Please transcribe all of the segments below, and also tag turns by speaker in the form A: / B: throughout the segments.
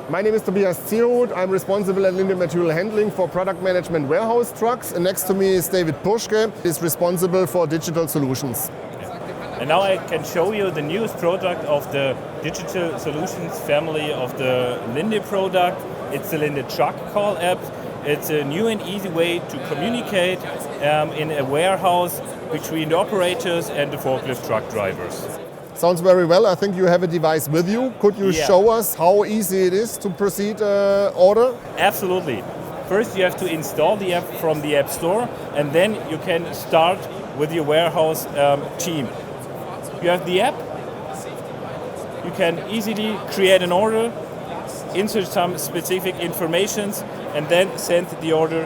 A: My name is Tobias Zierhut. I'm responsible at Linde Material Handling for product management warehouse trucks. And next to me is David Purschke, who is responsible for digital solutions.
B: And now I can show you the newest product of the digital solutions family of the Linde product. It's the Linde Truck Call app. It's a new and easy way to communicate in a warehouse between the operators and the forklift truck drivers.
A: Sounds very well. I think you have a device with you. Could you show us how easy it is to proceed order?
B: Absolutely. First you have to install the app from the App Store, and then you can start with your warehouse team. You have the app, you can easily create an order, insert some specific informations, and then send the order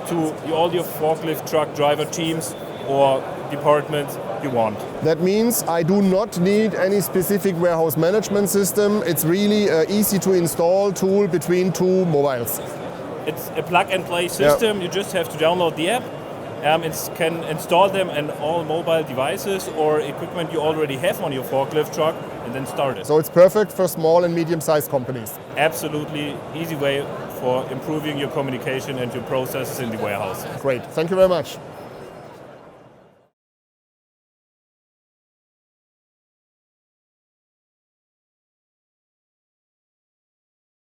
B: to all your forklift truck driver teams or departments you want.
A: That means I do not need any specific warehouse management system. It's really an easy to install tool between two mobiles.
B: It's a plug and play system. You just have to download the app. It can install them in all mobile devices or equipment you already have on your forklift truck and then start it.
A: So it's perfect for small and medium-sized companies.
B: Absolutely easy way for improving your communication and your processes in the warehouse.
A: Great. Thank you very much.